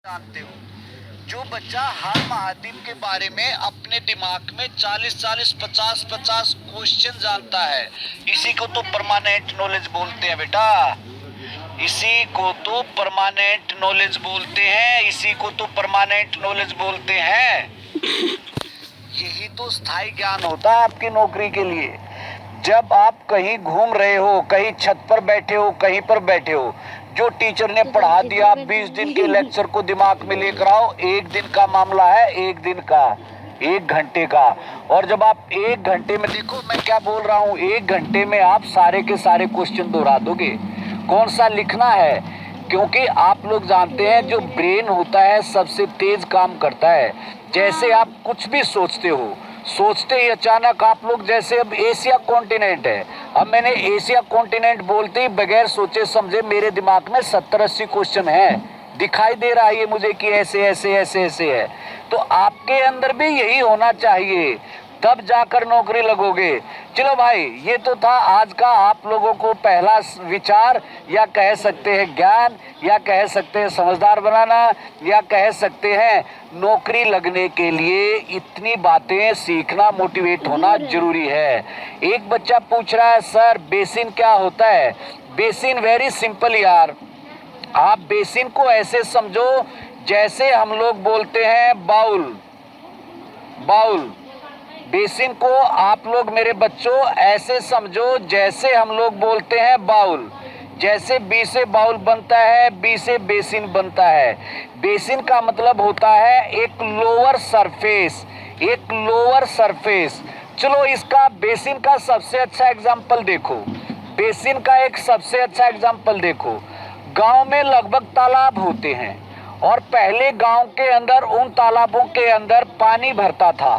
जानते हो, जो बच्चा हर महाद्वीप के बारे में अपने दिमाग में 40-40, 50-50 क्वेश्चन जानता है, इसी को तो परमानेंट नॉलेज बोलते हैं बेटा। इसी को तो परमानेंट नॉलेज बोलते हैं, इसी को तो परमानेंट नॉलेज बोलते हैं। यही तो स्थायी ज्ञान होता है आपकी नौकरी के लिए। जब आप कहीं घूम रहे हो, कहीं छत पर बैठे हो, कहीं पर बैठे हो, जो टीचर ने पढ़ा दिया 20 दिन के लेक्चर को दिमाग में लेकर आओ। एक दिन का मामला है, एक दिन का, 1 घंटे का। और जब आप 1 घंटे में, देखो मैं क्या बोल रहा हूँ, 1 घंटे में आप सारे के सारे क्वेश्चन दोहरा दोगे। कौन सा लिखना है, क्योंकि आप लोग जानते हैं जो ब्रेन होता है सबसे तेज काम करता है। जैसे आप कुछ भी सोचते हो, सोचते ही अचानक आप लोग, जैसे अब एशिया कॉन्टिनेंट है, अब मैंने एशिया कॉन्टिनेंट बोलते ही बगैर सोचे समझे मेरे दिमाग में 70-80 क्वेश्चन है, दिखाई दे रहा है ये मुझे कि ऐसे ऐसे ऐसे ऐसे है। तो आपके अंदर भी यही होना चाहिए, तब जाकर नौकरी लगोगे। चलो भाई, ये तो था आज का आप लोगों को पहला विचार, या कह सकते हैं ज्ञान, या कह सकते हैं समझदार बनाना, या कह सकते हैं नौकरी लगने के लिए इतनी बातें सीखना, मोटिवेट होना जरूरी है। एक बच्चा पूछ रहा है सर बेसिन क्या होता है। बेसिन वेरी सिंपल यार, आप बेसिन को ऐसे समझो जैसे हम लोग बोलते हैं बाउल। बाउल बेसिन को आप लोग मेरे बच्चों ऐसे समझो जैसे हम लोग बोलते हैं बाउल। जैसे बी से बाउल बनता है, बी से बेसिन बनता है। बेसिन का मतलब होता है एक लोअर सरफेस, एक लोअर सरफेस। चलो इसका बेसिन का सबसे अच्छा एग्जाम्पल देखो, बेसिन का एक सबसे अच्छा एग्जाम्पल देखो। गांव में लगभग तालाब होते हैं, और पहले गांव के अंदर उन तालाबों के अंदर पानी भरता था,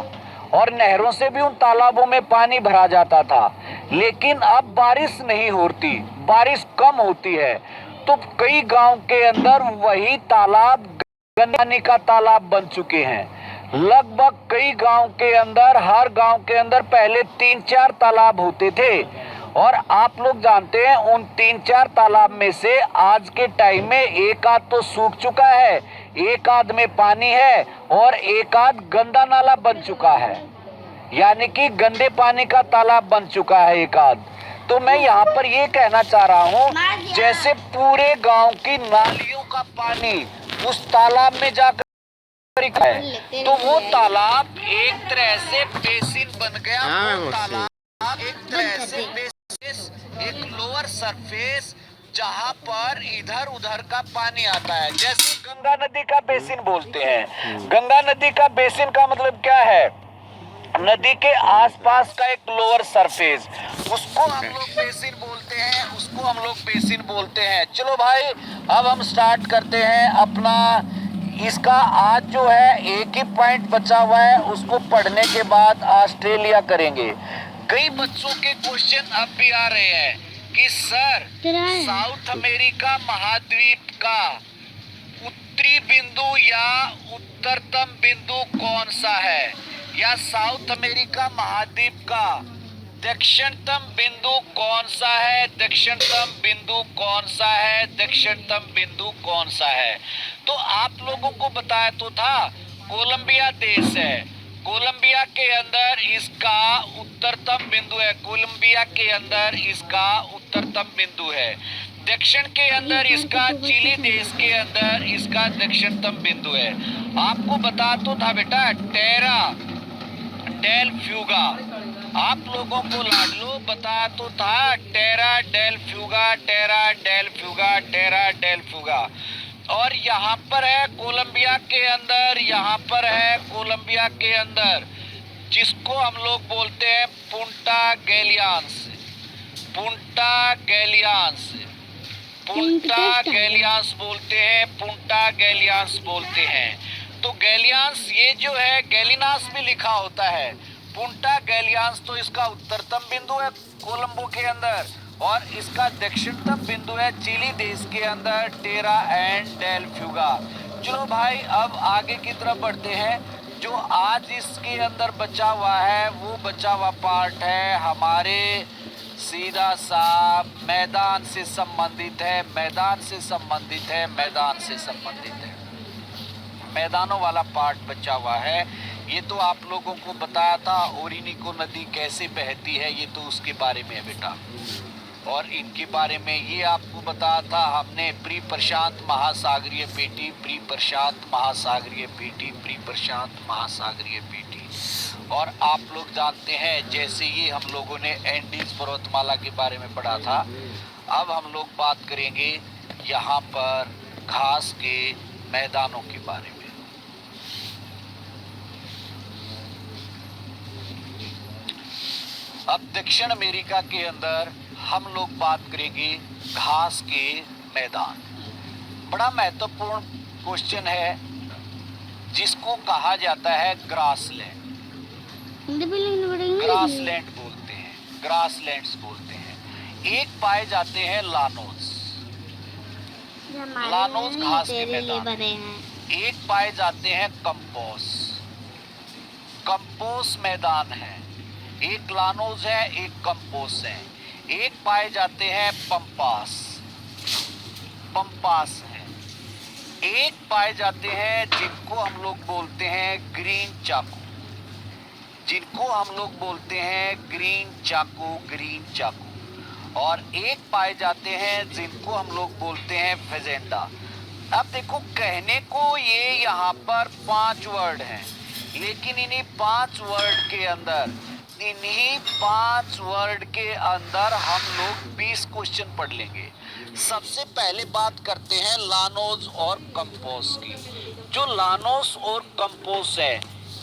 और नहरों से भी उन तालाबों में पानी भरा जाता था। लेकिन अब बारिश नहीं होती, बारिश कम होती है, तो कई गांव के अंदर वही तालाब गंदे पानी का तालाब बन चुके हैं। लगभग कई गांव के अंदर, हर गांव के अंदर पहले 3-4 तालाब होते थे, और आप लोग जानते हैं उन 3-4 तालाब में से आज के टाइम में एक आध तो सूख चुका है, एक आध में पानी है, और एक आध गंदा नाला बन चुका है, यानी कि गंदे पानी का तालाब बन चुका है एक आध। तो मैं यहाँ पर ये कहना चाह रहा हूँ, जैसे पूरे गांव की नालियों का पानी उस तालाब में जाकर है, तो वो तालाब एक तरह से बेसिन बन गया। वो तालाब एक तरह से एक लोअर सरफेस, जहां पर इधर उधर का पानी आता है। जैसे गंगा नदी का बेसिन बोलते हैं। गंगा नदी का बेसिन का मतलब क्या है, नदी के आसपास का एक लोअर सरफेस, उसको हम लोग बेसिन बोलते हैं, उसको हम लोग बेसिन बोलते हैं। चलो भाई, अब हम स्टार्ट करते हैं अपना इसका। आज जो है एक ही पॉइंट बचा हुआ है, उसको पढ़ने के बाद ऑस्ट्रेलिया करेंगे। कई बच्चों के क्वेश्चन अब भी आ रहे हैं कि सर साउथ अमेरिका महाद्वीप का उत्तरी बिंदु या उत्तरतम बिंदु कौन सा है, या साउथ अमेरिका महाद्वीप का दक्षिणतम बिंदु कौन सा है, दक्षिणतम बिंदु कौन सा है, दक्षिणतम बिंदु कौन सा है। तो आप लोगों को बताया तो था कोलंबिया देश है, कोलंबिया के अंदर इसका उत्तरतम बिंदु है, कोलंबिया के अंदर इसका उत्तरतम बिंदु है। दक्षिण के अंदर इसका चिली देश के अंदर इसका दक्षिणतम बिंदु है। आपको बता तो था बेटा टेरा डेल फ्यूगा, आप लोगों को लाडलो बता तो था टेरा डेल फ्यूगा, टेरा डेल फ्यूगा, टेरा डेल फ्यूगा। और यहाँ पर है कोलंबिया के अंदर, यहाँ पर है कोलंबिया के अंदर, जिसको हम लोग बोलते हैं पुंटा गैलियांस, पुंटा गैलियांस, पुंटा गैलियांस बोलते हैं, पुंटा गैलियांस बोलते हैं। तो गैलियांस ये जो है, गैलिनास भी लिखा होता है, पुंटा गैलियांस तो इसका उत्तरतम बिंदु है कोलंबो के अंदर, और इसका दक्षिणतम बिंदु है चिली देश के अंदर, टेरा एंड डेल फ्यूगा। चलो भाई, अब आगे की तरफ बढ़ते हैं। जो आज इसके अंदर बचा हुआ है, वो बचा हुआ पार्ट है हमारे सीधा सा मैदान से संबंधित है, मैदान से संबंधित है, मैदान से संबंधित है। मैदानों वाला पार्ट बचा हुआ है। ये तो आप लोगों को बताया था ओरिनिको नदी कैसे बहती है, ये तो उसके बारे में है बेटा। और इनके बारे में ये आपको बताया था हमने, प्री प्रशांत महासागरीय पेटी, प्री प्रशांत महासागरीय पेटी, प्री प्रशांत महासागरीय पेटी। और आप लोग जानते हैं जैसे ये हम लोगों ने एंडीज पर्वतमाला के बारे में पढ़ा था। अब हम लोग बात करेंगे यहाँ पर घास के मैदानों के बारे में। अब दक्षिण अमेरिका के अंदर हम लोग बात करेंगे घास के मैदान। बड़ा महत्वपूर्ण क्वेश्चन है जिसको कहा जाता है ग्रासलैंड। ग्रासलैंड बोलते हैं, ग्रासलैंड्स बोलते हैं। एक पाए जाते हैं लानोस, लानोस घास के मैदान। एक पाए जाते हैं कंपोस, कंपोस मैदान है। एक लानोस है, एक कंपोस है। एक पाए जाते हैं पंपास, पंपास है। एक पाए जाते हैं जिनको हम लोग बोलते हैं ग्रीन चाकू, जिनको हम लोग बोलते हैं ग्रीन चाकू, ग्रीन चाकू। और एक पाए जाते हैं जिनको हम लोग बोलते हैं फेजेंडा। अब देखो कहने को ये यहाँ पर 5 वर्ड हैं, लेकिन इन्हीं 5 वर्ड के अंदर, इन्हीं 5 वर्ड के अंदर हम लोग 20 क्वेश्चन पढ़ लेंगे। सबसे पहले बात करते हैं लानोस और कंपोस की। जो लानोस और कंपोस है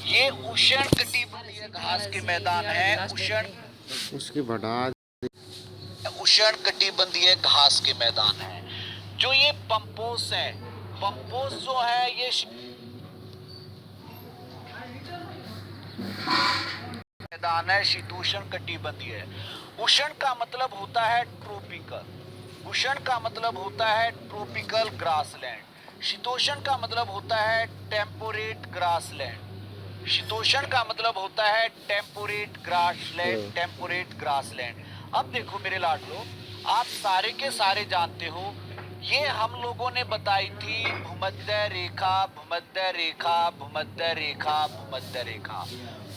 ये उष्णकटिबंधीय घास के मैदान है। उष्णकटिबंधीय घास के मैदान है। जो ये पंपोस है, पंपोस जो है ये मैदान है, शीतोष्ण कटिबंधीय। उष्ण का मतलब होता है ट्रॉपिकल, उष्ण का मतलब होता है ट्रॉपिकल ग्रासलैंड। शीतोष्ण का मतलब होता है टेम्परेट ग्रासलैंड। शीतोष्ण का मतलब होता है टेम्परेट ग्रासलैंड, टेम्परेट ग्रासलैंड। अब देखो मेरे लाडलो, आप सारे के सारे जानते हो ये हम लोगों ने बताई थी भूमध्य रेखा, भूमध्य रेखा, भूमध्य रेखा, भूमध्य रेखा।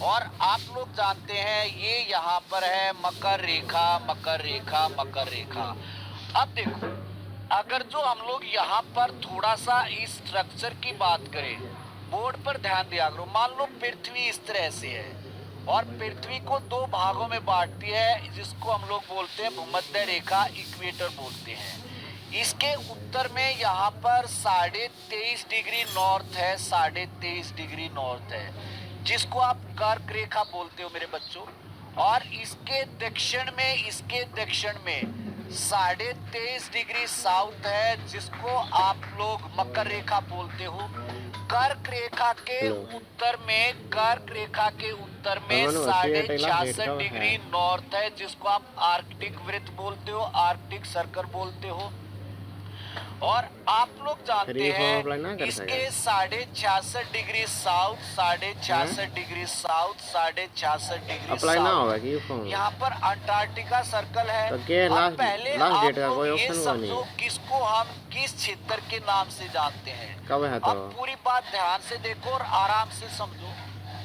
और आप लोग जानते हैं ये यहाँ पर है मकर रेखा, मकर रेखा, मकर रेखा। अब देखो अगर जो हम लोग यहाँ पर थोड़ा सा इस स्ट्रक्चर की बात करें, बोर्ड पर ध्यान दिया करो। मान लो पृथ्वी इस तरह से है और पृथ्वी को 2 भागों में बांटती है, जिसको हम लोग बोलते हैं भूमध्य रेखा, इक्वेटर बोलते हैं। इसके उत्तर में यहाँ पर 23.5 डिग्री नॉर्थ है, 23.5 डिग्री नॉर्थ है, जिसको आप कर्क रेखा बोलते हो मेरे बच्चों। और इसके दक्षिण में, इसके दक्षिण में 23.5 डिग्री साउथ है, जिसको आप लोग मकर रेखा बोलते हो। कर्क रेखा के उत्तर में, कर्क रेखा के उत्तर में 66.5 डिग्री नॉर्थ है, जिसको आप आर्कटिक वृत्त बोलते हो, आर्कटिक सर्कल बोलते हो। और आप लोग जानते हैं इसके 66.5 degree south, 66.5 degree south, 66.5 degree south, यहाँ पर अंटार्कटिका सर्कल है। अब पहले आप लोग ये समझो किसको हम किस क्षेत्र के नाम से जानते हैं। अब पूरी बात ध्यान से देखो और आराम से समझो।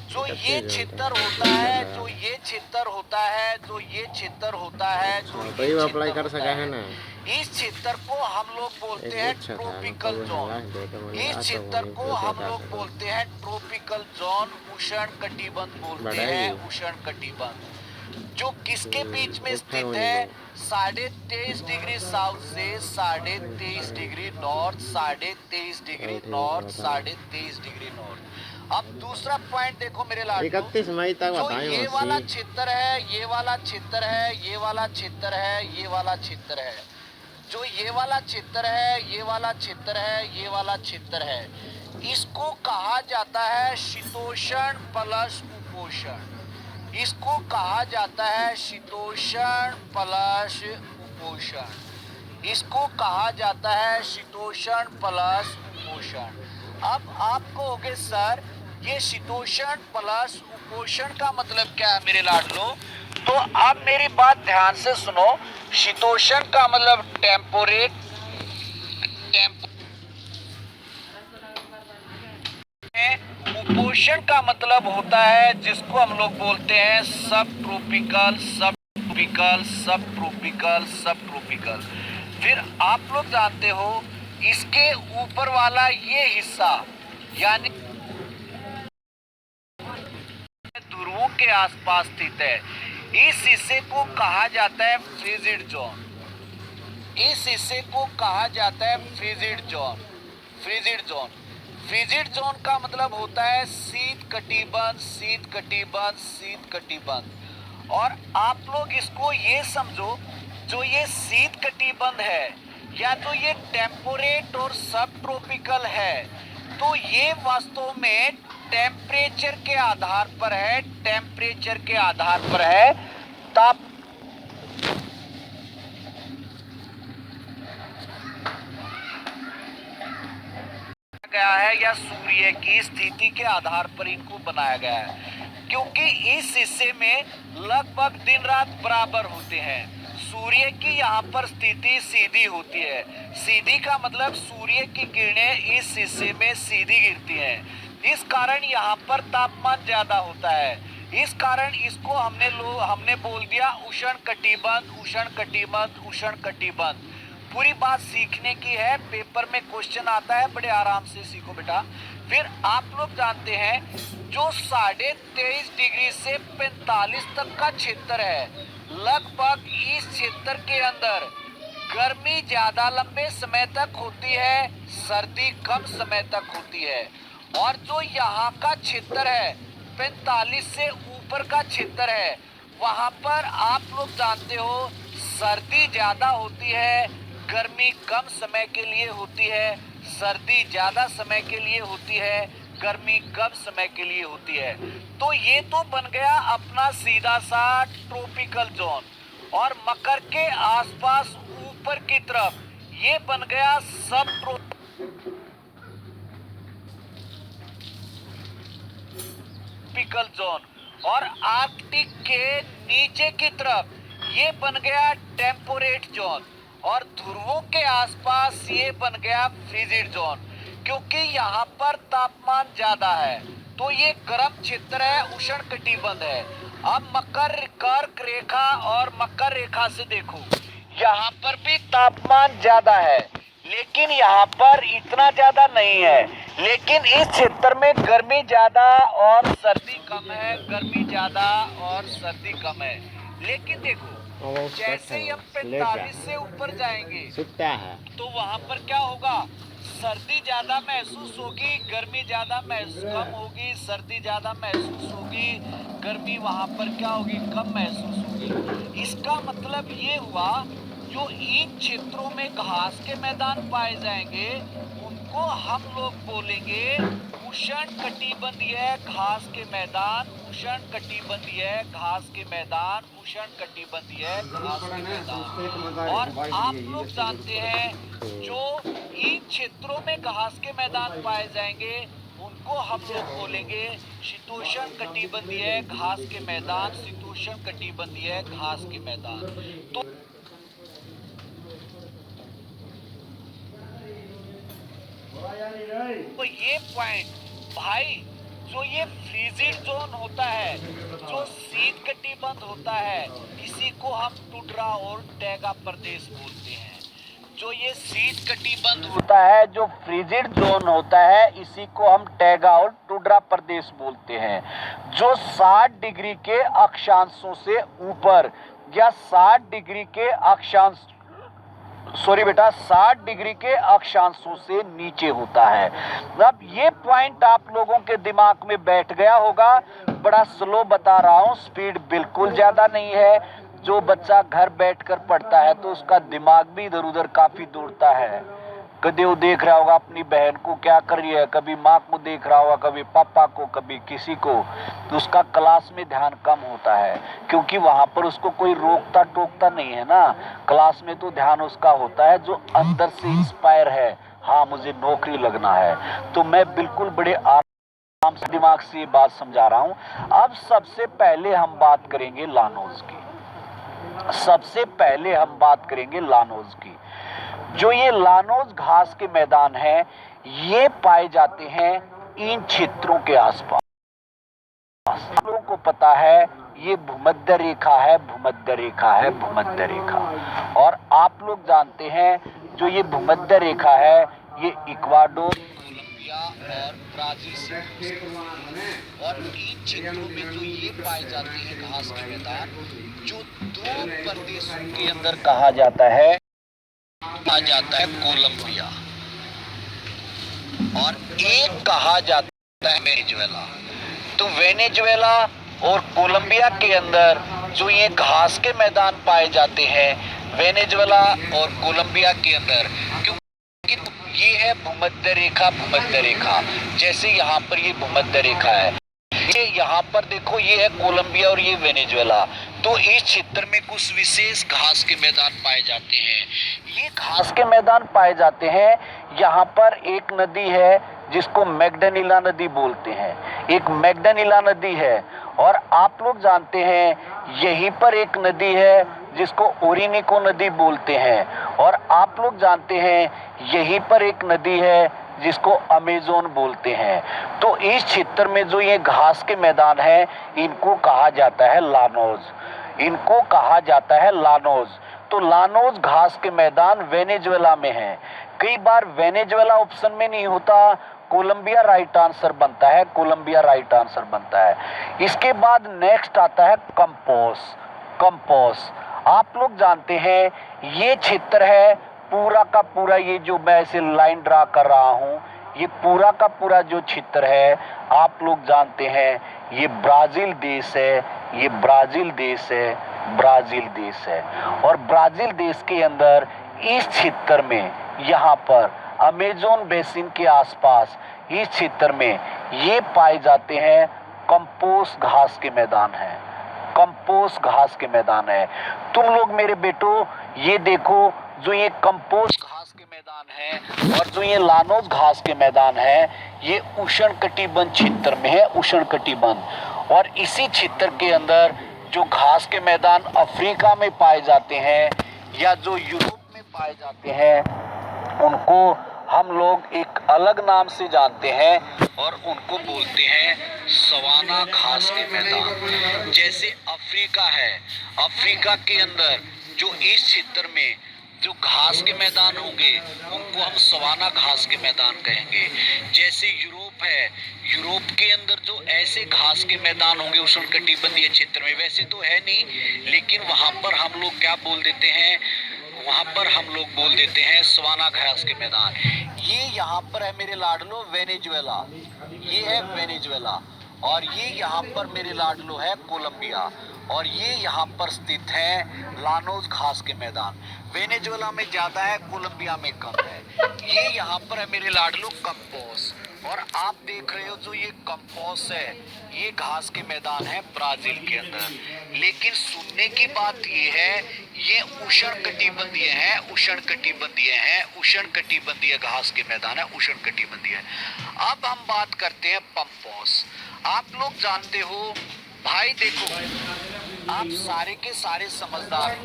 जो ये क्षेत्र होता है, जो ये क्षेत्र होता है, जो ये क्षेत्र होता है, जो ये अप्लाई कर सका है ना, इस क्षेत्र को हम लोग बोलते हैं ट्रॉपिकल जोन। इस क्षेत्र को हम लोग बोलते हैं ट्रॉपिकल जोन, उष्ण कटिबंध बोलते हैं, उष्ण कटिबंध। जो किसके बीच में स्थित है, 23.5 डिग्री साउथ से 23.5 degree north, 23.5 degree north, 23.5 degree north. अब दूसरा पॉइंट देखो मेरे लाडलो, 31 मई तक बताएं। ये वाला क्षेत्र है, ये वाला क्षेत्र है, ये वाला क्षेत्र है, ये वाला क्षेत्र है। जो ये वाला क्षेत्र है, ये वाला क्षेत्र है, ये वाला क्षेत्र है, इसको कहा जाता है शीतोष्ण प्लस उपोष्ण। इसको कहा जाता है शीतोष्ण प्लस उपोष्ण। इसको कहा जाता है शीतोष्ण प्लस उपोष्ण। अब आप कहोगे सर ये शीतोष्ण प्लस उपोष्ण का मतलब क्या है मेरे लाडलो? तो आप मेरी बात ध्यान से सुनो। शीतोष्ण का मतलब टेम्परेट, कुपोषण का मतलब होता है जिसको हम लोग बोलते हैं सब ट्रॉपिकल, सब ट्रॉपिकल, सब ट्रॉपिकल, सब ट्रॉपिकल। फिर आप लोग जानते हो इसके ऊपर वाला ये हिस्सा यानी ध्रुवों के आसपास स्थित है। इस हिस्से को कहा जाता है फ्रिजिड जोन। इस हिस्से को कहा जाता है frigid zone. Frigid zone, frigid zone का मतलब होता है शीत कटिबंध, शीत कटिबंध, शीत कटिबंध। और आप लोग इसको ये समझो, जो ये शीत कटिबंध है या जो ये टेम्परेट और सब ट्रॉपिकल है, तो ये वास्तव में टेम्परेचर के आधार पर है, टेम्परेचर के आधार पर है। ताप गया है या सूर्य की स्थिति के आधार पर इनको बनाया गया है, क्योंकि इस हिस्से में लगभग दिन रात बराबर होते हैं। सूर्य की यहाँ पर स्थिति सीधी होती है। सीधी का मतलब सूर्य की किरणें इस हिस्से में सीधी गिरती हैं। इस कारण यहाँ पर तापमान ज्यादा होता है। इस कारण इसको हमने बोल दिया उष्ण कटिबंध, उष्ण कटिबंध, उष्ण कटिबंध। पूरी बात सीखने की है, पेपर में क्वेश्चन आता है, बड़े आराम से सीखो बेटा। फिर आप लोग जानते हैं जो 23.5 डिग्री से 45 तक का क्षेत्र है, लगभग इस क्षेत्र के अंदर गर्मी ज्यादा लंबे समय तक होती है, सर्दी कम समय तक होती है। और जो यहाँ का क्षेत्र है 45 से ऊपर का क्षेत्र है, वहाँ पर आप लोग जानते हो सर्दी ज्यादा होती है, गर्मी कम समय के लिए होती है। सर्दी ज्यादा समय के लिए होती है, गर्मी कम समय के लिए होती है। तो ये तो बन गया अपना सीधा सा ट्रॉपिकल जोन। और मकर के आसपास ऊपर की तरफ ये बन गया सब ट्रॉपिकल जोन। और आर्कटिक के नीचे की तरफ ये बन गया टेम्परेट जोन। और ध्रुवों के आसपास ये बन गया फ्रिजिड जोन। क्योंकि यहाँ पर तापमान ज्यादा है तो ये गर्म क्षेत्र है, उष्ण कटिबंध है। अब मकर कर्क रेखा और मकर रेखा से देखो, यहाँ पर भी तापमान ज्यादा है लेकिन यहाँ पर इतना ज्यादा नहीं है। लेकिन इस क्षेत्र में गर्मी ज्यादा और सर्दी कम है, गर्मी ज्यादा और सर्दी कम है। लेकिन देखो जैसे ही हम 45 से ऊपर जाएंगे तो वहां पर क्या होगा, सर्दी ज्यादा महसूस होगी, गर्मी ज्यादा कम होगी, सर्दी ज्यादा महसूस होगी, गर्मी वहां पर क्या होगी, कम महसूस होगी। इसका मतलब ये हुआ जो इन क्षेत्रों में घास के मैदान पाए जाएंगे उनको हम लोग बोलेंगे उष्ण कटिबंधीय घास के मैदान, उष्ण कटिबंधीय घास के मैदान, उष्ण कटिबंधीय घास के मैदान। और आप लोग जानते हैं जो इन क्षेत्रों में घास के मैदान पाए जाएंगे उनको हम लोग बोलेंगे शीतोष्ण कटिबंधीय घास के मैदान, शीतोष्ण कटिबंधीय घास के मैदान। तो ये पॉइंट भाई, जो ये फ्रीजिड जोन होता है, जो शीत कटिबंध होता है, इसी को हम टुंड्रा और टैगा प्रदेश बोलते हैं। जो ये शीत कटिबंध होता है, जो फ्रीजिड जोन होता है, इसी को हम टैगा और टुंड्रा प्रदेश बोलते हैं। जो 60 डिग्री के अक्षांशों से ऊपर या 60 डिग्री के अक्षांश 60 डिग्री के अक्षांशों से नीचे होता है। अब ये पॉइंट आप लोगों के दिमाग में बैठ गया होगा। बड़ा स्लो बता रहा हूँ, स्पीड बिल्कुल ज्यादा नहीं है। जो बच्चा घर बैठकर पढ़ता है तो उसका दिमाग भी इधर उधर काफी दौड़ता है। कभी वो देख रहा होगा अपनी बहन को क्या कर रही है, कभी माँ को देख रहा होगा, कभी पापा को, कभी किसी को, तो उसका क्लास में ध्यान कम होता है क्योंकि वहां पर उसको कोई रोकता टोकता नहीं है ना। क्लास में तो ध्यान उसका होता है जो अंदर से इंस्पायर है, हाँ मुझे नौकरी लगना है। तो मैं बिल्कुल बड़े आराम से दिमाग से ये बात समझा रहा हूँ। अब सबसे पहले हम बात करेंगे लानोज की। सबसे पहले हम बात करेंगे लानोज की। जो ये लानोज घास के मैदान हैं, ये पाए जाते हैं इन क्षेत्रों के आसपास। आप लोगों को पता है ये भूमध्य रेखा है, भूमध्य रेखा है, भूमध्य रेखा। और आप लोग जानते हैं जो ये भूमध्य रेखा है ये इक्वाडोर, कोलंबिया और ब्राजील से और इन क्षेत्रों में जो ये पाए जाते हैं घास के मैदान, जो दो प्रदेशों के अंदर कहा जाता है कोलंबिया और एक कहा जाता है वेनेजुएला। तो वेनेजुएला और कोलंबिया के अंदर जो ये घास के मैदान पाए जाते हैं, वेनेजुएला और कोलंबिया के अंदर, क्योंकि ये है भूमध्य रेखा, भूमध्य रेखा। जैसे यहाँ पर ये भूमध्य रेखा है, ये यहाँ पर देखो ये है कोलंबिया और ये वेनेजुएला। तो इस क्षेत्र में कुछ विशेष घास के मैदान पाए जाते हैं। ये घास के मैदान पाए जाते हैं। यहाँ पर एक नदी है जिसको मैग्डानिला नदी बोलते हैं, एक मैग्डानिला नदी है। और आप लोग जानते हैं यहीं पर एक नदी है जिसको ओरिनिको नदी बोलते हैं। और आप लोग जानते हैं यहीं पर एक नदी है जिसको अमेज़न बोलते हैं। तो इस क्षेत्र में जो ये घास के मैदान है इनको कहा जाता है लानोज, इनको कहा जाता है लानोज। तो लानोज घास के मैदान वेनेजुएला में है। कई बार वेनेजुएला ऑप्शन में नहीं होता, कोलंबिया राइट आंसर बनता है, कोलंबिया राइट आंसर बनता है। इसके बाद नेक्स्ट आता है कंपोस, कंपोस। आप लोग जानते हैं ये क्षेत्र है पूरा का पूरा, ये जो मैं इसे लाइन ड्रा कर रहा हूँ, ये पूरा का पूरा जो क्षेत्र है आप लोग जानते हैं ये ब्राजील देश है, ये ब्राजील देश है, ब्राजील देश है। और ब्राजील देश के अंदर इस क्षेत्र में यहाँ पर अमेज़न बेसिन के आसपास इस क्षेत्र में ये पाए जाते हैं कंपोस घास के मैदान है, कंपोस घास के मैदान है। तुम लोग मेरे बेटो ये देखो जो ये कंपोस घास के मैदान है और जो ये लानोज घास के मैदान है ये उष्णकटिबंध क्षेत्र में है, उष्णकटिबंध। और इसी क्षेत्र के अंदर जो घास के मैदान अफ्रीका में पाए जाते हैं या जो यूरोप में पाए जाते हैं उनको हम लोग एक अलग नाम से जानते हैं और उनको बोलते हैं सवाना घास के मैदान। जैसे अफ्रीका है, अफ्रीका के अंदर जो इस क्षेत्र में जो घास के मैदान होंगे उनको हम सवाना घास के मैदान कहेंगे। जैसे यूरोप है, यूरोप के अंदर जो ऐसे घास के मैदान होंगे उष्णकटिबंधीय क्षेत्र में, वैसे तो है नहीं लेकिन वहाँ पर हम लोग क्या बोल देते हैं, वहाँ पर हम लोग बोल देते हैं सवाना घास के मैदान। ये यहाँ पर है मेरे लाडलो वेनेजुएला, ये है वेनेजुएला। और ये यहाँ पर मेरे लाडलो है कोलंबिया और ये यहाँ पर स्थित है लानोज घास के मैदान। वेनेजुएला में ज़्यादा है, कोलंबिया में कम है। ये यहाँ पर है मेरे लाडलो कंपोस। और आप देख रहे हो जो ये कंपोस है ये घास के मैदान है ब्राजील के अंदर। लेकिन सुनने की बात ये है ये उष्णकटिबंधीय है, उष्णकटिबंधीय है, उष्णकटिबंधीय घास के मैदान है, उष्णकटिबंधीय। अब हम बात करते हैं पंपोस। आप लोग जानते हो भाई, देखो आप सारे के सारे समझदार,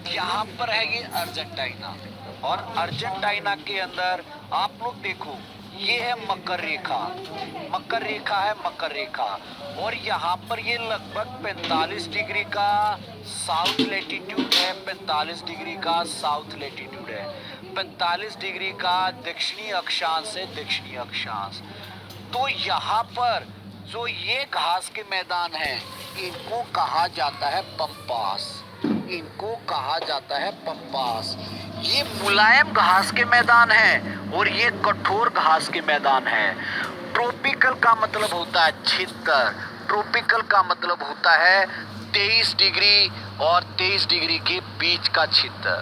यहाँ पर है ये अर्जेंटीना और अर्जेंटीना के अंदर आप लोग देखो ये है मकर रेखा, मकर रेखा है, मकर रेखा। और यहाँ पर ये लगभग 45 डिग्री का साउथ लैटिट्यूड है, 45 डिग्री का साउथ लैटिट्यूड है, 45 डिग्री का दक्षिणी अक्षांश है, दक्षिणी अक्षांश। तो यहाँ पर जो ये घास के मैदान है इनको कहा जाता है पंपास, इनको कहा जाता है पंपास। ये मुलायम घास के मैदान है और ये कठोर घास के मैदान है। ट्रॉपिकल का मतलब होता है क्षेत्र, ट्रॉपिकल का मतलब होता है 23 डिग्री और 23 डिग्री के बीच का क्षेत्र।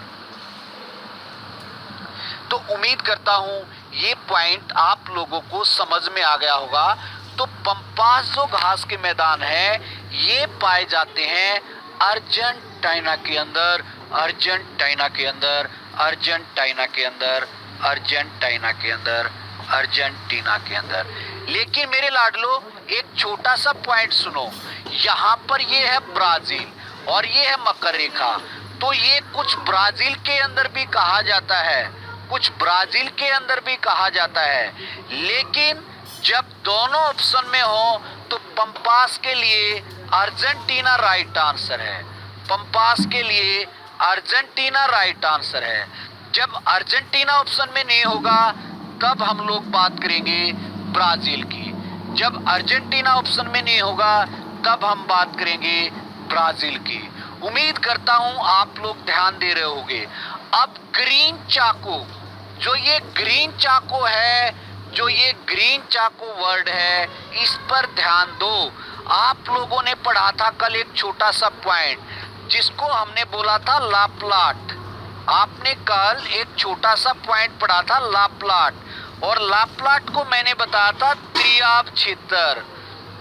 तो उम्मीद करता हूँ ये पॉइंट आप लोगों को समझ में आ गया होगा। तो पंपास जो घास के मैदान है ये पाए जाते हैं अर्जेंटीना के अंदर, अर्जेंटीना के अंदर, अर्जेंटीना के अंदर, अर्जेंटीना के अंदर, अर्जेंटीना के अंदर। लेकिन मेरे लाडलो एक छोटा सा पॉइंट सुनो, यहाँ पर ये है ब्राजील और ये है मकर रेखा। तो ये कुछ ब्राजील के अंदर भी कहा जाता है, कुछ ब्राजील के अंदर भी कहा जाता है। लेकिन जब दोनों ऑप्शन में हो तो पंपास के लिए अर्जेंटीना राइट आंसर है। पंपास के लिए अर्जेंटीना राइट आंसर है। जब अर्जेंटीना ऑप्शन में नहीं होगा तब हम लोग बात करेंगे ब्राजील की। जब अर्जेंटीना ऑप्शन में नहीं होगा तब हम बात करेंगे ब्राजील की। उम्मीद करता हूं आप लोग ध्यान दे रहे होंगे। अब ग्रीन चाकू, जो ये ग्रीन चाकू है, जो ये ग्रीन चाकू वर्ड है, इस पर ध्यान दो। आप लोगों ने पढ़ा था कल एक छोटा सा पॉइंट जिसको हमने बोला था लाप्लाट। आपने कल एक छोटा सा पॉइंट पढ़ा था लाप्लाट, और लाप्लाट को मैंने बताया था त्रियाब क्षेत्र।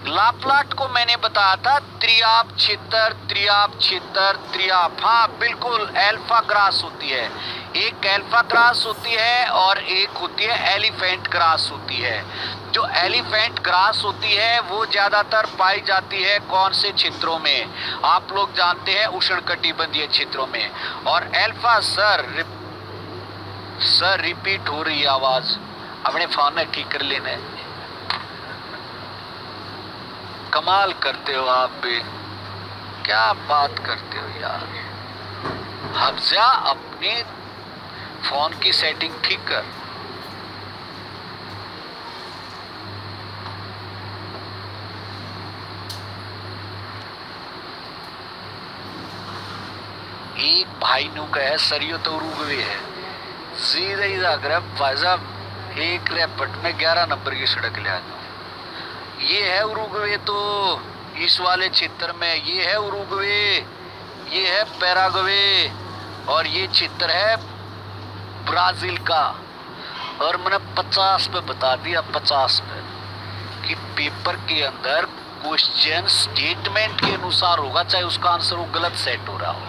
लाप्लाट को मैंने बताया था त्रियाब क्षेत्र, त्रियाब क्षेत्र, त्रियाब। हाँ बिल्कुल, अल्फा ग्रास होती है, एक अल्फा ग्रास होती है और एक होती है एलिफेंट ग्रास होती है। जो एलिफेंट ग्रास होती है वो ज्यादातर पाई जाती है कौन से क्षेत्रों में? आप लोग जानते हैं उष्णकटिबंधीय क्षेत्रों में। और अल्फा सर रिपीट हो रही है आवाज, अपने फोन में ठीक कर लेना है। कमाल करते हो आप भी, क्या बात करते हो यार। हफ्जा अपने फोन की सेटिंग ठीक कर। एक भाई नु कहे सरियो तो उरुग्वे है, सीधा ही जाकर भाई साहब एक रैपट में 11 नंबर की सड़क ले आता। ये है उरुग्वे, तो इस वाले क्षेत्र में ये है उरुग्वे, ये है पैराग्वे, और ये क्षेत्र है ब्राजील का। और मैंने 50 पे बता दिया, 50 पे, कि पेपर के अंदर क्वेश्चन स्टेटमेंट के अनुसार होगा, चाहे उसका आंसर वो गलत सेट हो रहा हो।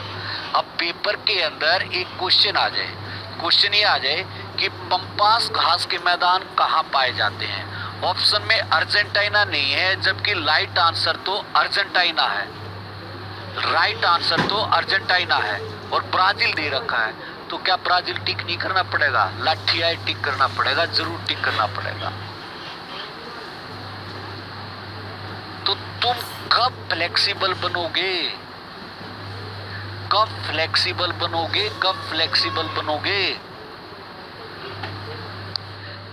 अब पेपर के अंदर एक क्वेश्चन आ जाए, क्वेश्चन ये आ जाए कि पंपास घास के मैदान कहाँ पाए जाते हैं। ऑप्शन में अर्जेंटीना नहीं है, जबकि राइट आंसर तो अर्जेंटीना है, राइट आंसर तो अर्जेंटीना है, और ब्राजील दे रखा है। तो क्या ब्राजील टिक नहीं करना पड़ेगा? लाठिया टिक करना पड़ेगा, जरूर टिक करना पड़ेगा। तो तुम कब फ्लेक्सिबल बनोगे? कब फ्लेक्सिबल बनोगे? कब फ्लेक्सिबल बनोगे?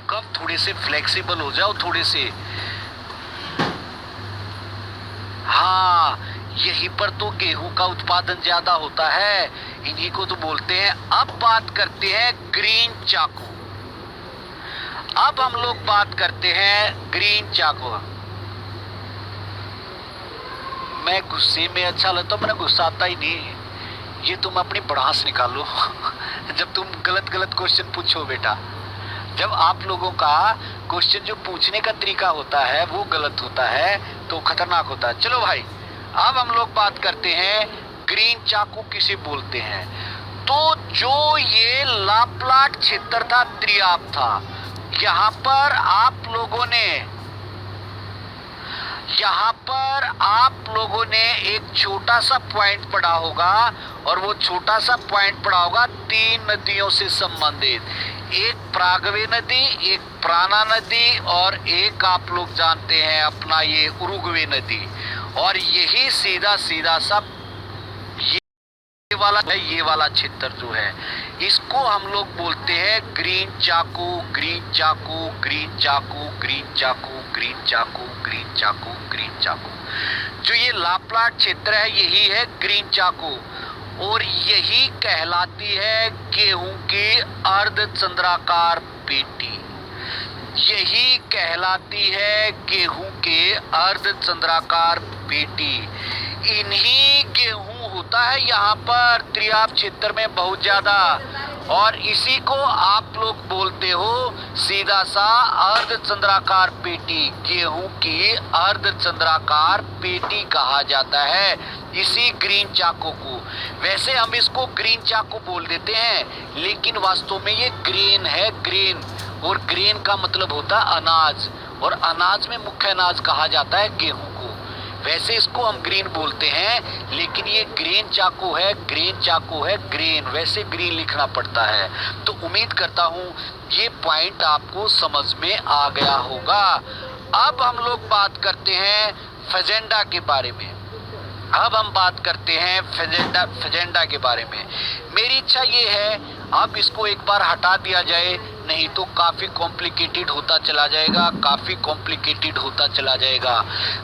कब थोड़े से फ्लेक्सिबल हो जाओ, थोड़े से। हाँ, यहीं पर तो गेहूं का उत्पादन ज्यादा होता है, इन्हीं को तो बोलते हैं। अब बात करते हैं ग्रीन चाकू। अब हम लोग बात करते हैं ग्रीन चाकू। मैं गुस्से में अच्छा लगता, मैंने गुस्सा आता ही नहीं, ये तुम अपनी भड़ास निकालो जब तुम गलत गलत क्वेश्चन पूछो बेटा। जब आप लोगों का क्वेश्चन जो पूछने का तरीका होता है वो गलत होता है तो खतरनाक होता है। चलो भाई, अब हम लोग बात करते हैं ग्रीन चाकू किसे बोलते हैं। तो जो ये लाप्लाट क्षेत्र था, त्रियाब था, यहाँ पर आप लोगों ने एक छोटा सा पॉइंट पढ़ा होगा, और वो छोटा सा पॉइंट पढ़ा होगा 3 नदियों से संबंधित। एक प्रागवे नदी, एक प्राणा नदी, और एक आप लोग जानते हैं अपना ये उरुग्वे नदी। और यही सीधा सीधा सब ये वाला क्षेत्र जो है, इसको हम लोग बोलते हैं ग्रीन चाकू, ग्रीन चाकू, ग्रीन चाकू, ग्रीन चाकू, ग्रीन चाकू, ग्रीन चाकू, ग्रीन चाकू। जो ये लाप्लाट क्षेत्र है यही है ग्रीन चाकू, और यही कहलाती है गेहूं की अर्धचंद्राकार पेटी। यही कहलाती है गेहूं के अर्धचंद्राकार पेटी। इन्हीं गेहूं होता है यहाँ पर त्रियाब क्षेत्र में बहुत ज्यादा, और इसी को आप लोग बोलते हो सीधा सा अर्धचंद्राकार पेटी। गेहूं की अर्धचंद्राकार पेटी कहा जाता है इसी ग्रीन चाकू को। वैसे हम इसको ग्रीन चाकू बोल देते हैं, लेकिन वास्तव में ये ग्रेन है, ग्रेन। और ग्रेन का मतलब होता है अनाज, और अनाज में मुख्य अनाज कहा जाता है गेहूं को। वैसे इसको हम ग्रीन बोलते हैं, लेकिन ये ग्रेन चाकू है, ग्रेन चाकू है, ग्रेन। वैसे ग्रीन लिखना पड़ता है। तो उम्मीद करता हूं ये पॉइंट आपको समझ में आ गया होगा। अब हम लोग बात करते हैं फजेंडा के बारे में। अब हम बात करते हैं फजेंडा के बारे में। मेरी इच्छा ये है अब इसको एक बार हटा दिया जाए, नहीं तो काफ़ी कॉम्प्लिकेटेड होता चला जाएगा, काफ़ी कॉम्प्लिकेटेड होता चला जाएगा।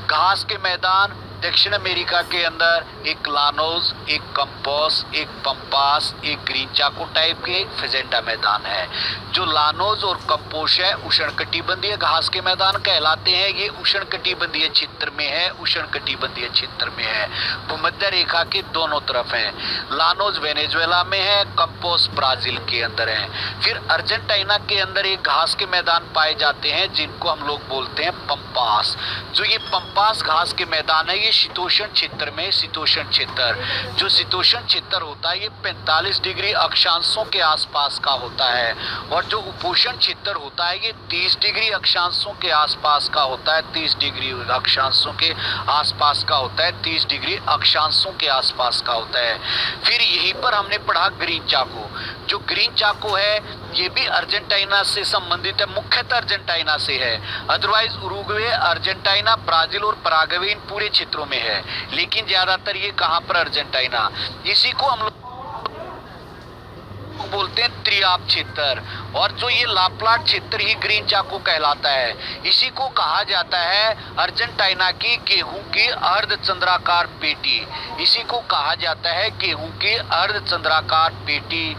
घास के मैदान दक्षिण अमेरिका के अंदर एक लानोज, एक कंपोस, एक पंपास, एक ग्रीन चाको टाइप के एक फजेंडा मैदान है। जो लानोज और कंपोस है उष्णकटिबंधीय घास के मैदान कहलाते हैं। ये उष्णकटिबंधीय क्षेत्र में है, उष्णकटिबंधीय क्षेत्र में है, भूमध्य रेखा के दोनों तरफ है। लानोज वेनेजुएला में है, कंपोस ब्राजील के अंदर है। फिर अर्जेंटीना के अंदर एक घास के मैदान पाए जाते हैं जिनको हम लोग बोलते हैं पंपास। जो ये पंपास घास के मैदान है ये शीतोष्ण क्षेत्र में, शीतोष्ण क्षेत्र, जो शीतोष्ण क्षेत्र होता है ये 45 डिग्री अक्षांशों के आसपास का होता है, और जो उपोष्ण क्षेत्र होता है ये 30 डिग्री अक्षांशों के आसपास का होता है, 30 डिग्री अक्षांशों के आसपास का होता है, 30 डिग्री अक्षांशों के आसपास का होता है। फिर यहीं पर हमने पढ़ा ग्रीन चाको। जो ग्रीन चाको है ये भी अर्जेंटीना से संबंधित है, मुख्यतः अर्जेंटीना से है। अदरवाइज उरुग्वे, अर्जेंटीना, ब्राजील और पराग्वे इन पूरे क्षेत्रों में है, लेकिन ज्यादातर ये कहाँ पर अर्जेंटीना। इसी को हम लोग बोलते हैं त्रिआप क्षेत्र, और जो ये लाप्लाट क्षेत्र ही ग्रीन चाको कहलाता है। इसी को कहा जाता है अर्जेंटीना की गेहूं की अर्धचंद्राकार पेटी। इसी को कहा जाता है गेहूं की अर्धचंद्राकार पेटी।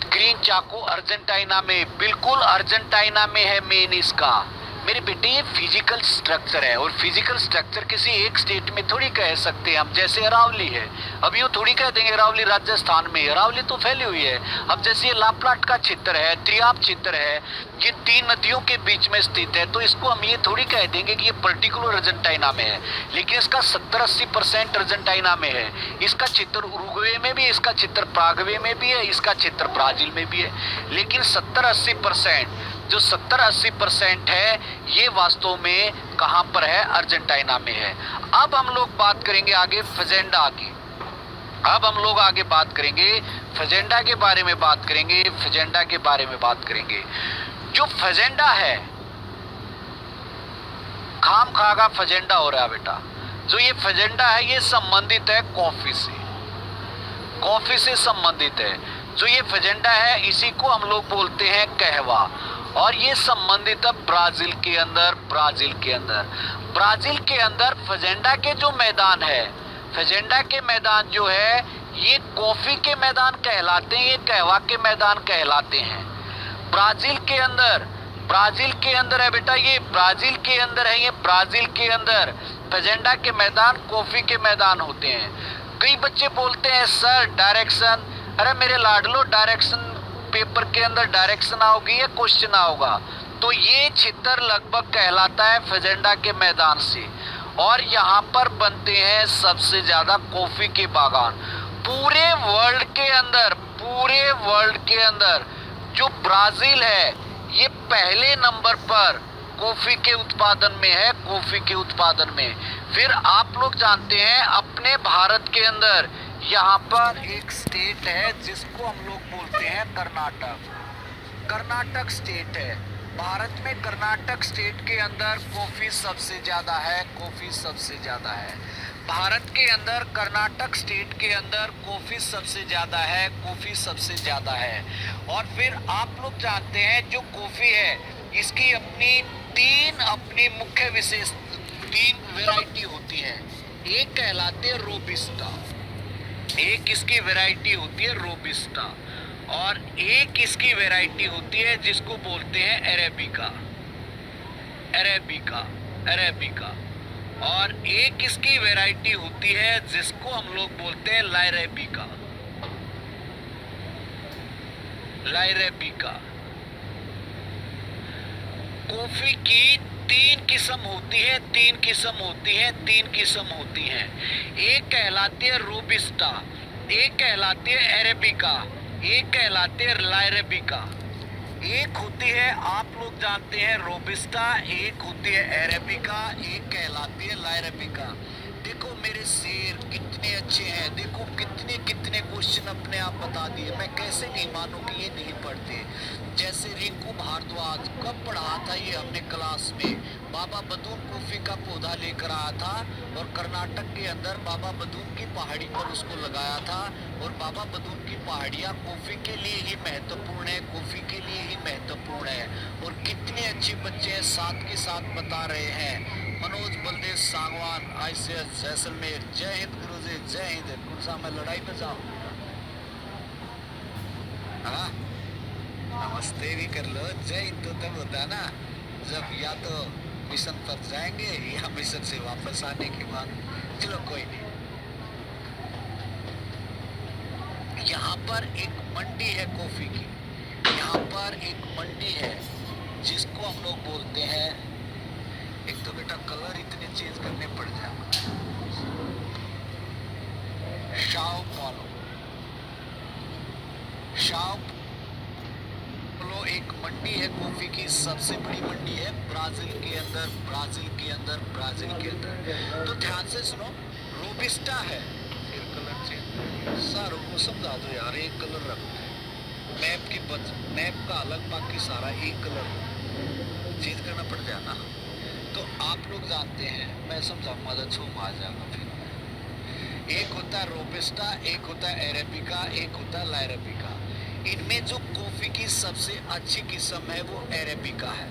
ग्रीन चाको अर्जेंटीना में, बिल्कुल अर्जेंटीना में है मेन इसका। मेरे बेटे ये फिजिकल स्ट्रक्चर है, और फिजिकल स्ट्रक्चर किसी एक स्टेट में थोड़ी कह सकते हैं हम। जैसे अरावली है, अब यूँ थोड़ी कह देंगे अरावली राजस्थान में, अरावली तो फैली हुई है। अब जैसे ये लाप्लाट का क्षेत्र है, त्रिआप क्षेत्र है, ये 3 नदियों के बीच में स्थित है, तो इसको हम ये थोड़ी कह देंगे कि ये पर्टिकुलर अर्जेंटीना में है, लेकिन इसका 70-80% अर्जेंटीना में है। इसका क्षेत्र उरुग्वे में भी है, इसका क्षेत्र पराग्वे में भी है, इसका क्षेत्र ब्राजील में भी है, लेकिन 70-80%, जो 70-80% है ये वास्तव में कहां पर है, अर्जेंटीना में है। अब हम लोग बात करेंगे आगे फजेंडा की। अब हम लोग आगे बात करेंगे फजेंडा के बारे में, बात करेंगे फजेंडा के बारे में बात करेंगे। जो फजेंडा है, खाम खागा फजेंडा हो रहा है बेटा। जो ये फजेंडा है ये संबंधित है कॉफी से, कॉफी से संबंधित है। जो ये फजेंडा है इसी को हम लोग बोलते हैं कहवा, और ये संबंधित है ब्राजील के अंदर। ब्राजील के अंदर, ब्राजील के अंदर फजेंडा के जो मैदान है, फजेंडा के मैदान जो है ये कॉफी के मैदान कहलाते हैं, ये कहवा के मैदान कहलाते हैं। ब्राजील के अंदर, ब्राजील के अंदर है बेटा, ये ब्राजील के अंदर है, ये ब्राजील के अंदर फजेंडा के मैदान कॉफी के मैदान होते हैं। कई बच्चे बोलते हैं सर डायरेक्शन, अरे मेरे लाडलो डायरेक्शन पेपर के अंदर डायरेक्शन आओगी या क्वेश्चन आओगा, तो ये क्षेत्र लगभग कहलाता है फजेंडा के मैदान से, और यहाँ पर बनते हैं सबसे ज्यादा कॉफी के बागान पूरे वर्ल्ड के अंदर। पूरे वर्ल्ड के अंदर जो ब्राजील है ये पहले नंबर पर कॉफी के उत्पादन में है, कॉफी के उत्पादन में। फिर आप लोग जानते हैं अपने भारत के अंदर यहाँ पर एक स्टेट है जिसको हम लोग बोलते हैं कर्नाटक। कर्नाटक स्टेट है भारत में। कर्नाटक स्टेट के अंदर कॉफी सबसे ज्यादा है, कॉफी सबसे ज्यादा है भारत के अंदर। कर्नाटक स्टेट के अंदर कॉफी सबसे ज्यादा है, कॉफी सबसे ज्यादा है। और फिर आप लोग जानते हैं जो कॉफी है इसकी अपनी अपनी मुख्य विशेष 3 वैरायटी होती है। एक कहलाते हैं रोबिस्टा, एक इसकी वैरायटी होती है रोबिस्टा, और एक इसकी वैरायटी होती है जिसको बोलते हैं अरेबिका, अरेबिका, अरेबिका। और एक इसकी वैरायटी होती है जिसको हम लोग बोलते हैं लाइरेबिका, लाइरेबिका। कॉफी की 3 किस्म होती है, 3 किस्म होती है, 3 किस्म होती है। एक कहलाती है रोबिस्टा, एक कहलाती है अरेबिका, एक कहलाती है लाइरेबिका। एक होती है आप लोग जानते हैं रोबिस्टा, एक होती है अरेबिका, एक कहलाती है लाइरेबिका। देखो मेरे शेर कितने अच्छे हैं, देखो कितने कितने क्वेश्चन अपने आप बता दिए। मैं कैसे नहीं मानूं कि ये नहीं पढ़ते। जैसे रिंकू भारद्वाज, कब पढ़ा था ये हमने क्लास में, बाबा बदून कॉफी का पौधा लेकर आया था और कर्नाटक के अंदर बाबा बदून की पहाड़ी पर उसको लगाया था। और बाबा बदून की पहाड़ियाँ कॉफी के लिए ही महत्वपूर्ण है, कॉफी के लिए ही महत्वपूर्ण है। और कितने अच्छे बच्चे हैं साथ के साथ बता रहे हैं। मनोज बलदेव सांगवान, आईसीएस जैसलमेर, जय हिंद गुरुजी, जय हिंद। कौन सा मैं लड़ाई में जाऊँ? हाँ, नमस्ते भी कर लो। जय हिंद तो तब होता है ना जब या तो मिशन पर जाएंगे या मिशन से वापस आने के बाद। चलो कोई नहीं। यहाँ पर एक मंडी है कॉफी की, यहाँ पर एक मंडी है जिसको हम लोग बोलते हैं, एक तो बेटा कलर इतने चेंज करने पड़ जाए, शाओ पालो। शाओ पालो एक मंडी है कॉफी की, सबसे बड़ी मंडी है ब्राजील के अंदर, ब्राजील के अंदर, ब्राजील के अंदर। तो ध्यान से सुनो, रोबिस्टा है, फिर कलर चेंज, सारों को समझा दो यार, एक कलर रखो। मैप की मैप का अलग, बाकी सारा एक कलर चेंज करना पड़ जाना। तो आप लोग जानते हैं, मैं समझाऊंगा तो छू आ जाएगा फिर। एक होता है रोबिस्टा, एक होता है एरेबिका, एक होता है लाइरेबिका। इनमें जो कॉफी की सबसे अच्छी किस्म है वो एरेबिका है।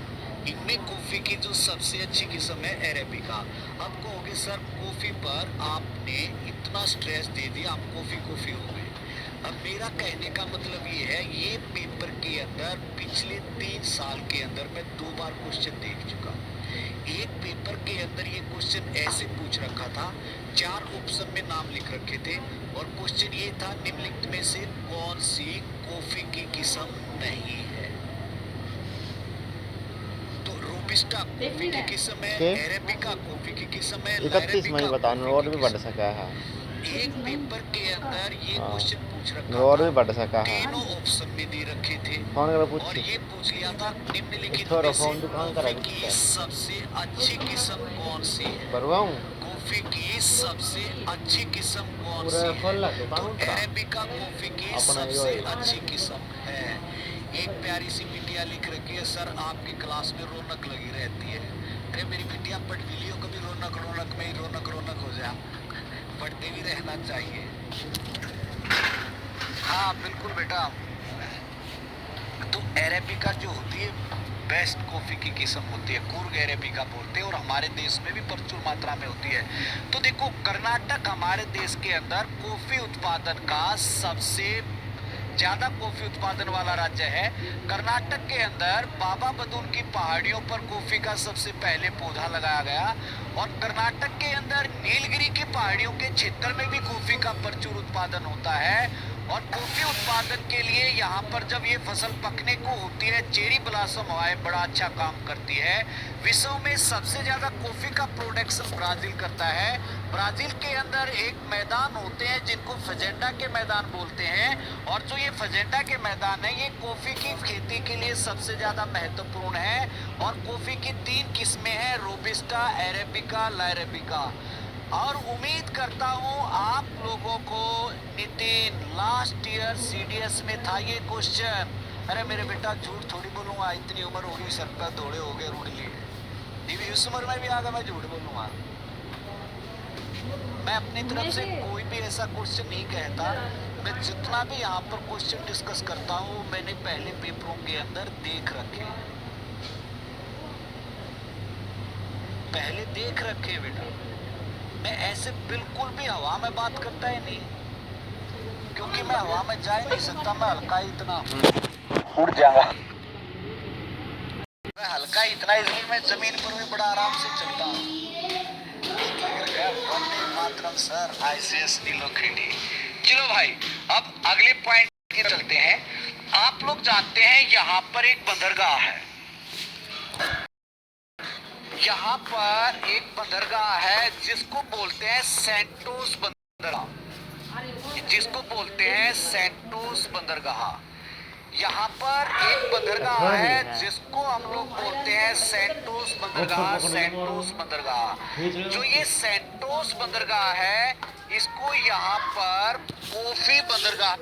इनमें कॉफी की जो सबसे अच्छी किस्म है एरेबिका। अब कहोगे सर कॉफी पर आपने इतना स्ट्रेस दे दिया, आप कॉफी कॉफी हो गए। अब मेरा कहने का मतलब ये है, ये पेपर के अंदर पिछले 3 साल के अंदर मैं 2 बार क्वेश्चन देख चुका। एक पेपर के अंदर ये क्वेश्चन ऐसे पूछ रखा था, 4 ऑप्शन में नाम लिख रखे थे और क्वेश्चन ये था, निम्नलिखित में से कौन सी कॉफी की किस्म नहीं है? तो रोबिस्टा कॉफी की किस्म है, एरेबिका कॉफी की किस्म है, 31 मई बताना और भी बढ़ सका है। एक पेपर के अंदर ये क्वेश्चन पूछ रखा और था, भी बढ़ सका है। तीनों ऑप्शन में दे रखे थे और ये पूछ लिया था, निम्नलिखित में से कॉफी की सबसे अच्छी किस्म कौन सी है? कॉफी की सबसे अच्छी किस्म कौन सी है? तो अरेबिका कॉफी की सबसे अच्छी किस्म है। एक प्यारी सी बिटिया लिख रखी है, सर आपकी क्लास में रौनक लगी रहती है। अरे मेरी बिटिया पढ़ भी लियो, कभी रौनक रौनक में ही रौनक रौनक हो जाए, पढ़ते भी रहना चाहिए। हाँ बिल्कुल बेटा। तो अरेबिका जो होती है बेस्ट कॉफी की किस्म होती है, कूर्ग अरेबिका बोलते हैं और हमारे देश में भी प्रचुर मात्रा में होती है। तो देखो कर्नाटक हमारे देश के अंदर कॉफी उत्पादन का सबसे ज्यादा कॉफी उत्पादन वाला राज्य है। कर्नाटक के अंदर बाबा बदून की पहाड़ियों पर कॉफी का सबसे पहले पौधा लगाया गया और कर्नाटक के अंदर नीलगिरी की पहाड़ियों के क्षेत्र में भी कॉफी का प्रचुर उत्पादन होता है। और कॉफी उत्पादन के लिए यहाँ पर जब ये फसल पकने को होती है, चेरी ब्लॉसम हवाएं बड़ा अच्छा काम करती है। विश्व में सबसे ज्यादा कॉफी का प्रोडक्शन ब्राजील करता है। ब्राजील के अंदर एक मैदान होते हैं जिनको फजेंडा के मैदान बोलते हैं और जो ये फजेंडा के मैदान है ये कॉफी की खेती के लिए सबसे ज्यादा महत्वपूर्ण है। और कॉफी की 3 किस्में हैं, रोबिस्टा, अरेबिका, लाइरेबिका। और उम्मीद करता हूँ आप लोगों को नितिन लास्ट ईयर सीडीएस में था ये क्वेश्चन। अरे मेरे बेटा झूठ थोड़ी बोलूँगा, इतनी उम्र होगी, सर पर दौड़े हो गए रूढ़ लिए, इस उम्र में भी आगे मैं झूठ बोलूँगा। मैं अपनी तरफ से कोई भी ऐसा क्वेश्चन नहीं कहता। मैं जितना भी यहाँ पर क्वेश्चन डिस्कस करता हूँ मैंने पहले पेपरों के अंदर देख रखे, पहले देख रखे बेटा। मैं ऐसे बिल्कुल भी हवा में बात करता ही नहीं, क्योंकि मैं हवा में जा ही नहीं सकता, मैं हल्का ही इतना उड़ जाऊंगा, मैं हल्का इतना, इसलिए मैं जमीन पर भी बड़ा आराम से चलता हूँ। Vande Mataram sir, ICS Nilokheri. चलो भाई अब अगले पॉइंट की चलते हैं। आप लोग जानते हैं यहाँ पर एक बंदरगाह है, यहाँ पर एक बंदरगाह है जिसको बोलते हैं सेंटोस बंदरगाह, जिसको बोलते हैं सेंटोस बंदरगाह। यहाँ पर एक बंदरगाह है जिसको हम लोग बोलते हैं सेंटोस बंदरगाह। सेंटोस बंदरगाह, जो ये सेंटोस बंदरगाह है, इसको यहाँ पर कॉफी बंदरगाह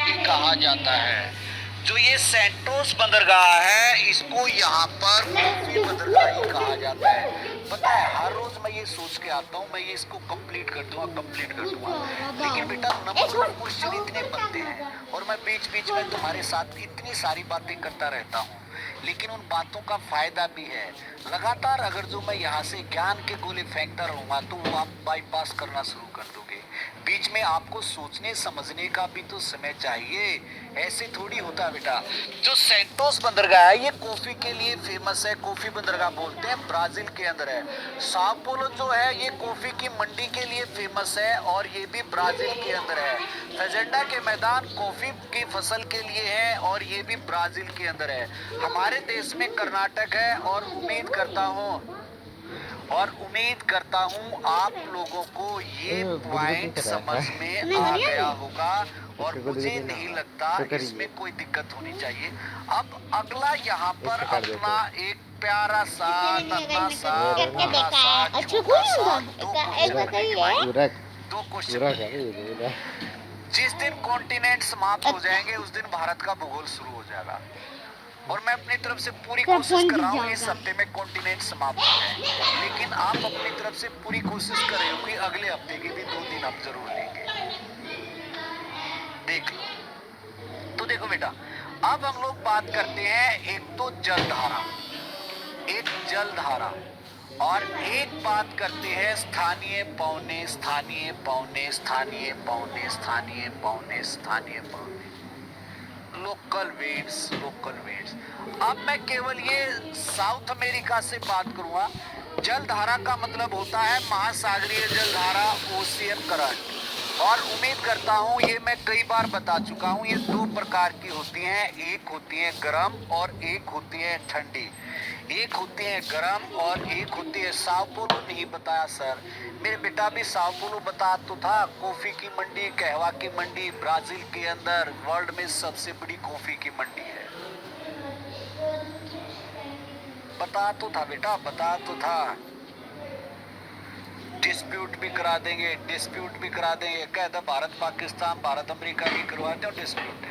भी कहा जाता है। जो ये सेंटोस बंदरगाह है, इसको यहाँ पर कॉफी बंदरगाह ही कहा जाता है। पता है, हर रोज मैं ये सोच के आता हूँ, मैं ये इसको कंप्लीट कर दूंगा, लेकिन बेटा नंबर क्वेश्चन इतने बनते हैं और मैं बीच बीच में तुम्हारे साथ इतनी सारी बातें करता रहता हूँ, लेकिन उन बातों का फायदा भी है। लगातार अगर जो मैं यहाँ से ज्ञान के गोले फेंकता रहूंगा तो वो आप बाईपास करना शुरू कर दोगे। बीच में आपको सोचने समझने का भी तो समय चाहिए, ऐसे थोड़ी होता है बेटा। जो सेंटोस बंदरगाह है, ये कॉफी के लिए फेमस है। कॉफी बंदरगाह बोलते हैं, ब्राजील के अंदर है। साओ पोलो जो है, ये कॉफी की मंडी के लिए फेमस है और ये भी ब्राजील के अंदर है। फेजेंडा के मैदान कॉफी की फसल के लिए है और ये भी ब्राजील के अंदर है। हमारे देश में कर्नाटक है और उम्मीद करता हूँ आप लोगों को ये पॉइंट समझ में आ गया होगा और मुझे नहीं लगता इसमें कोई दिक्कत होनी चाहिए। अब अगला यहाँ पर अपना एक प्यारा सा नन्हा सा छोटा सा दो क्वेश्चन। जिस दिन कॉन्टिनेंट समाप्त हो जाएंगे उस दिन भारत का भूगोल शुरू हो जाएगा और मैं अपनी तरफ से पूरी कोशिश कर रहा हूँ इस हफ्ते में कॉन्टिनेंट समाप्त हो जाए, लेकिन आप अपनी तरफ से पूरी कोशिश कर रहे हो कि अगले हफ्ते के भी 2 दिन आप जरूर लेंगे। देख लो, तो देखो बेटा, अब हम लोग बात करते हैं एक तो जलधारा, एक जलधारा, और एक बात करते हैं स्थानीय पौने, स्थानीय पौने, स्थानीय पौने, स्थानीय पौने, स्थानीय पौने, लोकल वेट्स, लोकल वेट्स। अब मैं केवल ये साउथ अमेरिका से बात करूंगा। जलधारा का मतलब होता है महासागरीय जलधारा, ओशियन करंट, और उम्मीद करता हूँ ये मैं कई बार बता चुका हूँ। ये 2 प्रकार की होती हैं, एक होती है गर्म और एक होती है ठंडी। एक होती है गर्म और एक होती है, साओ पोलो नहीं बताया सर, मेरे बेटा भी साओ पोलो बता तो था। कॉफी की मंडी, कहवा की मंडी, ब्राजील के अंदर वर्ल्ड में सबसे बड़ी कॉफी की मंडी है। बता तो था बेटा, बता तो था। डिस्प्यूट भी करा देंगे, डिस्प्यूट भी करा देंगे। कहता भारत पाकिस्तान, भारत अमेरिका की करवाते हो डिस्प्यूट।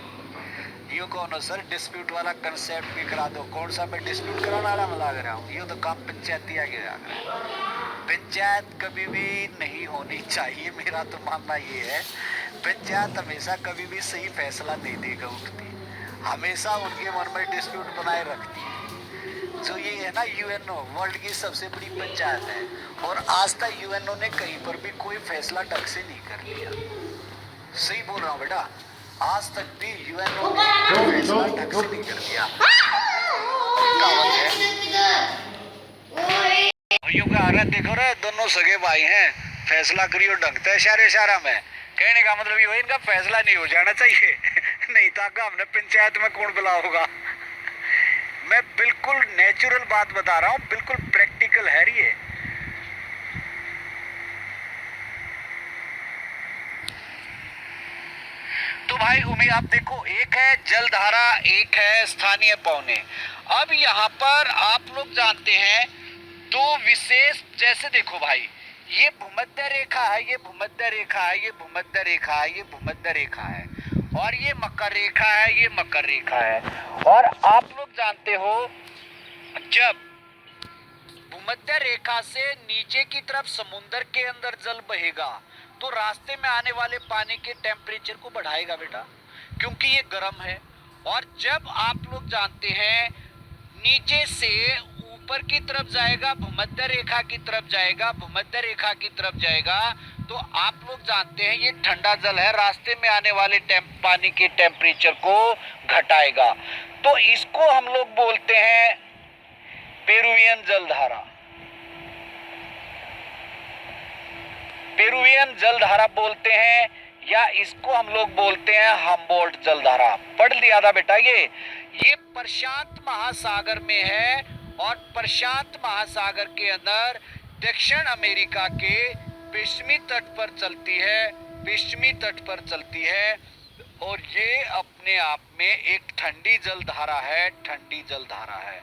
यूँ कौन हो सर, डिस्प्यूट वाला कंसेप्ट भी करा दो। कौन सा मैं डिस्प्यूट कराने वाला में लग रहा हूँ? ये तो काम पंचायती आगे जा रहा है। पंचायत कभी भी नहीं होनी चाहिए, मेरा तो मानना ये है। पंचायत हमेशा कभी भी सही फैसला नहीं देकर उठती, हमेशा उनके मन में डिस्प्यूट बनाए रखती है। जो ये है ना यूएनओ, वर्ल्ड की सबसे बड़ी पंचायत है, और आज तक यूएनओ ने कहीं पर भी कोई फैसला ढंग से नहीं कर लिया। सही बोल रहा हूँ बेटा, आज तक भी यूएनओ ने कोई फैसला ढंग से नहीं कर लिया। भाइयों का आ रहा है, देखो रे, दोनों सगे भाई हैं, फैसला करियो ढंग से, इशारे इशारा में। कहने का मतलब ये इनका फैसला नहीं हो जाना चाहिए नहीं था का हमने पंचायत में कौन बुला होगा। मैं बिल्कुल नेचुरल बात बता रहा हूँ, बिल्कुल प्रैक्टिकल है ये। तो भाई उम्मीद, आप देखो, एक है जलधारा, एक है स्थानीय पौने। अब यहाँ पर आप लोग जानते हैं 2 विशेष, जैसे देखो भाई, ये भूमध्य रेखा है, ये भूमध्य रेखा है, ये भूमध्य रेखा है, ये भूमध्य रेखा है, और ये मकर रेखा है, ये मकर रेखा है। और आप लोग जानते हो जब भूमध्य रेखा से नीचे की तरफ समुद्र के अंदर जल बहेगा तो रास्ते में आने वाले पानी के टेम्परेचर को बढ़ाएगा बेटा, क्योंकि ये गर्म है। और जब आप लोग जानते हैं नीचे से ऊपर की तरफ जाएगा, भूमध्य रेखा की तरफ जाएगा, भूमध्य रेखा की तरफ जाएगा, तो आप लोग जानते हैं ये ठंडा जल है, रास्ते में आने वाले पानी के टेम्परेचर को घटाएगा। तो इसको हम लोग बोलते हैं पेरुवियन जलधारा, पेरुवियन जलधारा बोलते हैं, या इसको हम लोग बोलते हैं हम्बोल्ट जलधारा। पढ़ लिया था बेटा, ये प्रशांत महासागर में है, और प्रशांत महासागर के अंदर दक्षिण अमेरिका के पश्चिमी तट पर चलती है, पश्चिमी तट पर चलती है। और ये अपने आप में एक ठंडी जलधारा है, ठंडी जलधारा है,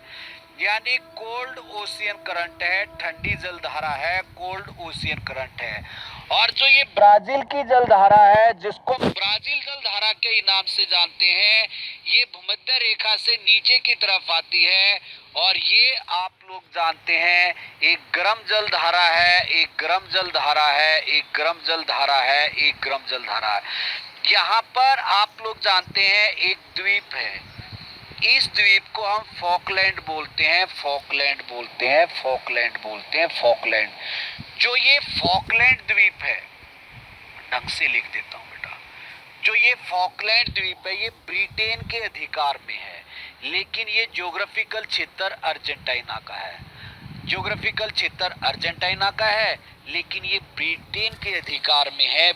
यानी कोल्ड ओशियन करंट है, ठंडी जलधारा है, कोल्ड ओशियन करंट है। और जो ये ब्राजील की जलधारा है, जिसको ब्राजील जलधारा के नाम से जानते हैं, ये भूमध्य रेखा से नीचे की तरफ आती है और ये आप लोग जानते हैं एक गर्म जलधारा है, एक गर्म जलधारा है, एक गर्म जलधारा है, एक गर्म जलधारा है। यहाँ पर आप लोग जानते हैं एक द्वीप है, इस द्वीप को हम फॉकलैंड बोलते हैं, फॉकलैंड बोलते हैं, फॉकलैंड बोलते हैं, फॉकलैंड। जो ये फॉकलैंड द्वीप है, ढंग से लिख देता हूँ बेटा, जो ये फॉकलैंड द्वीप है ये ब्रिटेन के अधिकार में है, लेकिन ये ज्योग्राफिकल क्षेत्र अर्जेंटीना का है, ज्योग्राफिकल क्षेत्र अर्जेंटीना का है, लेकिन ये ब्रिटेन के अधिकार में है।